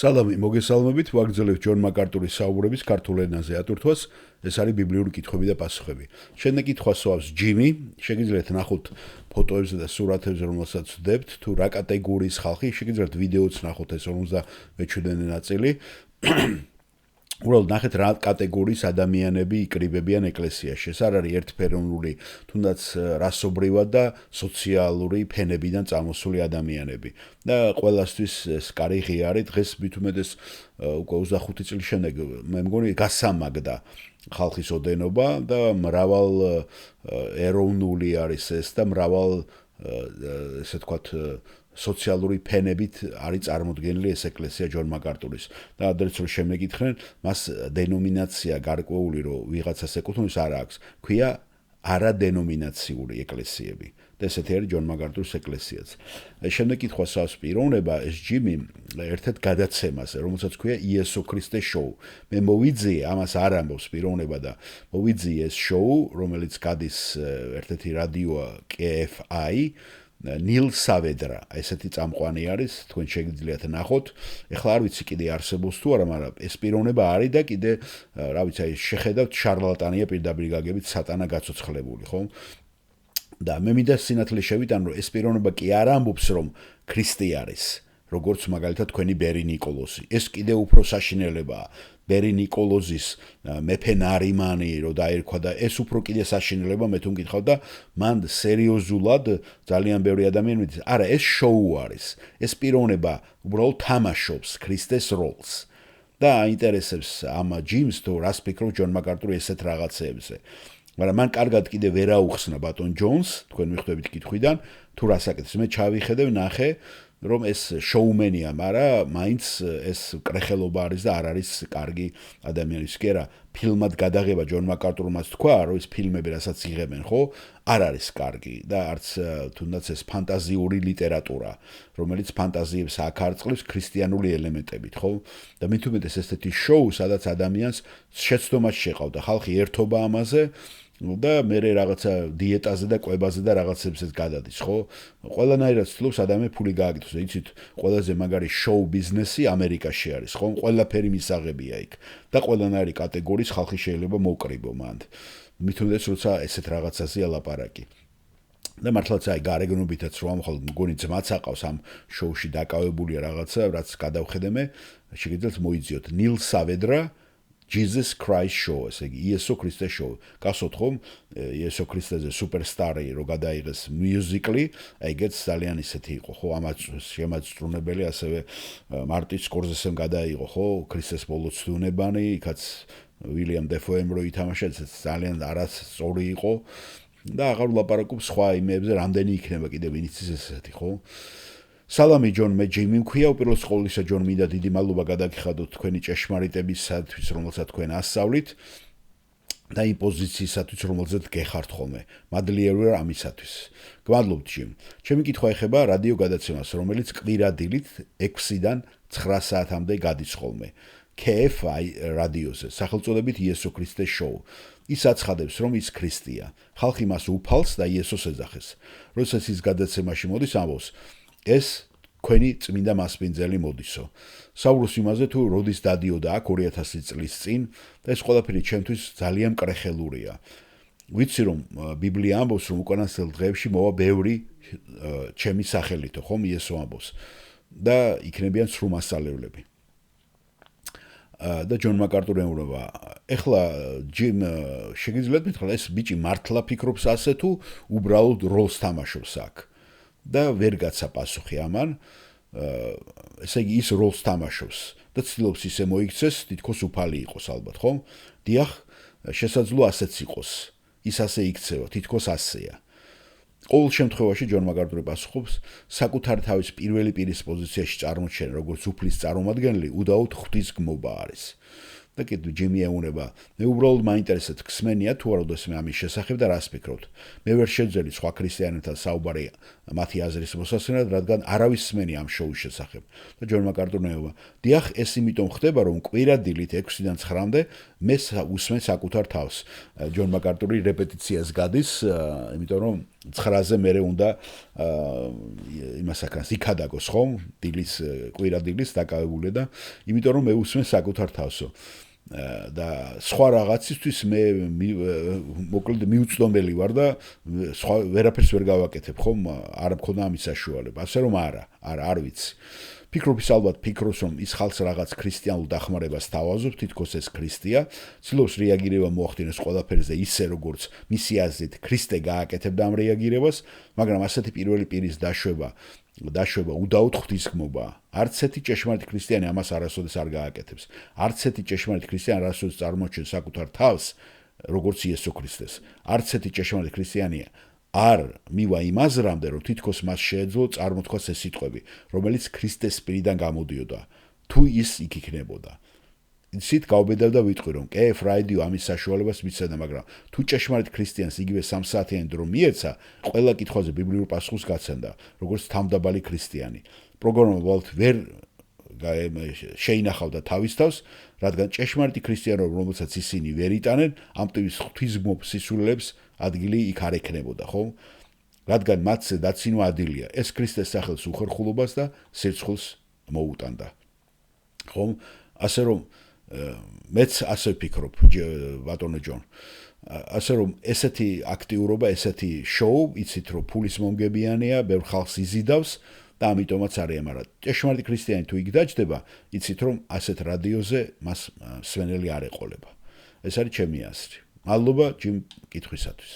სალამი, მოგესალმებით, ვაგრძელებთ ჯონ მაკარტურის საუბრების ქართულ ენაზე ატვირთვას, ეს არის ბიბლიური კითხვები და პასუხები. შენ კითხვას სვავს ჯიმი, შეგიძლიათ ნახოთ ფოტოებზე და სურათებზე, რომელსაც ვდებთ, თუ რა კატეგორიის ხალხი, შეგიძლიათ ვიდეოც ნახოთ, ეს 57 ნაწილი. უბრალოდ ნახეთ რა კატეგორიის ადამიანები იკრიბებიან ეკლესიაში. ეს არ არის ერთფეროვნული, თუნდაც რასობრივად და სოციალური ფენებიდან წამოსული ადამიანები. და ყველასთვის ეს კარი ღია არის, დღეს მით უმეტეს უკვე 25 წლის შემდეგ მე მგონი გასამაგდა ხალხის ოდენობა და მრავალ ეროვნული არის ეს და მრავალ ესე ვთქვათ სოციალური ფენებით არის წარმოდგენილი ეს ეკლესია ჯონ მაკარტურის და ადრეც რომ შემეკითხნენ მას დენომინაცია გარკვეული რომ ვიღაცას ეკუთვნის არ აქვს ქვია არადენომინაციური ეკლესიები და ესეთი არის ჯონ მაკარტურის ეკლესიაც შემდეგ კითხვა სავს პიროვნება ეს ჯიმი ერთ-ერთ გადაცემას რომელსაც ქვია იესო ქრისტეს შოუ მე მოვიძიე ამას არ ამბობს პიროვნება და მოვიძიე ეს შოუ რომელიც გადის ერთ-ერთი რადიოა KFI ნილ სავედრა, ესეთი წამყვანი არის, თქვენ შეგიძლიათ ნახოთ. ეხლა არ ვიცი კიდე არსებობს თუ არა, მაგრამ ეს პიროვნება არის და კიდე, რა ვიცი, აი შეხედავთ შარლატანია პირდაპირ გაგებით სატანა გაცოცხლებული, ხო? და მე მინდა სინათლე შევიტან, რომ ეს პიროვნება კი არ ამბობს, რომ ქრისტე არის, როგორც მაგალითად თქვენი ბერი ნიკოლოზი. ეს კიდე უფრო საშინელებაა. ბერი ნიკოლოზის მეფე ნარიმანი რო დაერქვა და ეს უფრო კიდე საშინელება მე თუ მკითხავ და მან სერიოზულად ძალიან ბევრი ადამიანი მიდის არა ეს შოუ არის ეს პიროვნება უბრალოდ თამაშობს ქრისტეს როლს და აინტერესებს ამ ჯიმს თუ რას ფიქრობს ჯონ მაკარტური ესეთ რაღაცეებზე მაგრამ მან კარგად კიდე ვერ აუხსნა ბატონ ჯონს თქვენ მიხვდებით კითხვიდან თუ რას აკეთებს მე ჩავიხედე ნახე რომ ეს შოუმენია, მაგრამ მაინც ეს კრეხელობა არის და არ არის კარგი ადამიანის კი არა ფილმად გადაღება ჯონ მაკარტურმაც თქვა რომ ეს ფილმები რასაც იღებენ ხო არ არის კარგი და არც თუნდაც ეს ფანტაზიური ლიტერატურა რომელიც ფანტაზიებს აკარწყლებს ქრისტიანული ელემენტებით ხო და მით უმეტეს ესეთი შოუ სადაც ადამიანს შეცდომაში შეყავდა ხალხი ერთობა ამაზე და მე რაღაცა დიეტაზე და კვებაზე და რაღაცებსაც გადადის, ხო? ყველანაირად ცდილობს ადამიანი ფული გააკეთოს. იცით, ყველაზე მაგარი შოუ ბიზნესი ამერიკაში არის, ხო? ყველაფერი მისაღებია იქ. და ყველანაირი კატეგორიის ხალხი შეიძლება მოკრიბო მანდ. მით უმეტეს როცა ესეთ რაღაცაზეა ლაპარაკი. და მართლაც აი გარეგნობითაც რომ მხოლოდ მგონი ძმაც აყავს ამ შოუში დაკავებულია რაღაცა, რაც გადავხედე მე, შეგიძლიათ მოიძიოთ ნილ სავედრა Jesus Christ show, ესე იგი იესო ქრისტეს show. გასოთ ხომ იესო ქრისტეზე სუპერსტარი რო გადაიღეს მიუზიკლი, აი ეგეც ძალიან ისეთი იყო, ხო, ამაც შემაძრუნებელი, ასევე მარტინ სკორსესემ გადაიღო, ხო, ქრისტეს ბოლოცდუნებანი, იქაც უილიამ დეფოემ რო ითამაშა, ძალიან არასწორი იყო და აღარ ვლაპარაკობ სხვა იმებზე, რამდენი იქნება კიდე ვინც ესეთი, ხო? სალამი ჯონ მე ჯიმი მქვია უპირველეს ყოვლისა ჯონ მინდა დიდი მადლობა გადაგიხადოთ თქვენი ჭეშმარიტებისათვის რომელსაც თქვენ ასწავლით და იმ პოზიციისათვის რომელზეც გეხართ ხოლმე მადლიერი ვარ ამისათვის გმადლობთ ჯიმ ჩემი კითხვა ეხება რადიო გადაცემას რომელიც კვირადილით 6-დან 9 საათამდე გადის ხოლმე KFI რადიოზე სახელწოდებით იესო ქრისტეს შოუ ის აცხადებს რომ ის ქრისტეა ხალხი მას უფალს და იესოს ეძახეს როდესაც ის გადაცემაში მოდის ამბობს ეს თქვენი წმინდა მასპინძელი მოდისო. საუბრობს იმაზე თუ როდის დადიოდა აქ 2000 წლის წინ და ეს ყველაფერი ჩემთვის ძალიან კრეხელურია. ვიცი რომ ბიბლია ამბობს რომ უკანასკნელ დღეებში მოვა ბევრი ჩემი სახელითო ხომ იესო ამბობს და იქნებიან სრულ-მასწავლებლები. და ჯონ მაკარტური ეუბნება ეხლა ჯიმ შეგიძლიათ მითხრათ ეს ბიჭი მართლა ფიქრობს ასე თუ უბრალოდ როლს თამაშობს აქ. და ვერ გაცა პასუხი ამან ესე იგი ის როლს თამაშობს და ცდილობს ისე მოიქცეს თითქოს უფალი იყოს ალბათ ხომ დიახ შესაძლოა ასეც იყოს ის ასე იქცევა თითქოს ასეა ყოველ შემთხვევაში ჯონ მაკარტური პასუხობს საკუთარ თავის პირველი პირის პოზიციაში წარმოჩენა როგორც უფლის წარმომადგენელი უდაოდ ღვთის გმობა არის და კიდევ ჯიმი ეუბნება მე უბრალოდ მაინტერესებს ხსმენია თუ არა უდესმე ამის შესახებ და რას ფიქრობთ მე ვერ შეძელი სხვა ქრისტიანებთან საუბარი მათი აზრის მოსასწრად რადგან არავის სმენი ამ შოუს შესახებ და ჯონ მაკარტური ეუბნება დიახ ეს იმიტომ ხდება რომ კვირადილით 6-დან 9-მდე მე უსმენ საკუთარ თავს ჯონ მაკარტური რეპეტიციას გადის იმიტომ რომ 9-ზე მერე უნდა იმასაკანს იქადაგოს ხომ დილის კვირა დილის დაკავებული და იმიტომ რომ მე უსმენ საკუთარ თავსო და სხვა რაღაცისთვის მე მოკლედ მიუწვდომელი ვარ და სხვა ვერაფერს ვერ გავაკეთებ ხომ არ მქონდა ამის საშუალება ასე რომ არ ვიცი ფიქრობს ალბათ ფიქრობს რომ ის ხალხს რაღაც ქრისტიანულ დახმარებას თავაზობს თითქოს ეს ქრისტია ცდილობს რეაგირება მოახდინოს ყველაფერზე ისე როგორც მისი აზრით ქრისტე გააკეთებდა ამ რეაგირებას მაგრამ ასეთი პირველი პირის დაშვება უდაოდ ღვთისმობა არც ერთი ჭეშმარიტ ქრისტიანი ამას არასოდეს არ გააკეთებს არც ერთი ჭეშმარიტ ქრისტიანი არასოდეს წარმოჩენს საკუთარ თავს როგორც იესო ქრისტეს არც ერთი ჭეშმარიტ ქრისტიანია არ მივა იმ აზრამდე რომ თითქოს მას შეეძლო წარმოთქვას ეს სიტყვები რომელიც ქრისტეს პირიდან გამოდიოდა თუ ის იქ იქნებოდა ისიც გავბედავ და ვიტყვი რომ კე ფრაიდიო ამის საშუალებას მიცედა მაგრამ თუ ჭეშმარიტ ქრისტიანს იგივე 3 საათიანი დრო მიეცა ყველა კითხვაზე ბიბლიურ პასუხს გაცემდა როგორც თავმდაბალი ქრისტიანი პროგრამა ვალთ ვერ შეინახავდა თავის თავს რადგან ჭეშმარიტი ქრისტიანობა რომელსაც ისინი ვერ იტანენ ამ ტიპის ღვთისმობრ სისულელებს ადგილი იქ არ ექნებოდა ხო რადგან მათზე დაცინვა ადილია ეს ქრისტეს სახელს უხერხულობას და სირცხულს მოუტანდა ხო ასე რომ მეც ასე ვფიქრობ ბატონო ჯონ ასე რომ ესეთი აქტიურობა ესეთი შოუ იცით რომ ფულის მომგებიანია ბევრ ხალხს იზიდავს და ამიტომაც არის მაგრამ ჭეშმარიტი ქრისტიანი თუ იქ დაჯდება იცით რომ ასეთ რადიოზე მას სვენელი არ ეყოლება ეს არის ჩემი აზრი მადლობა ჯიმ კითხვისათვის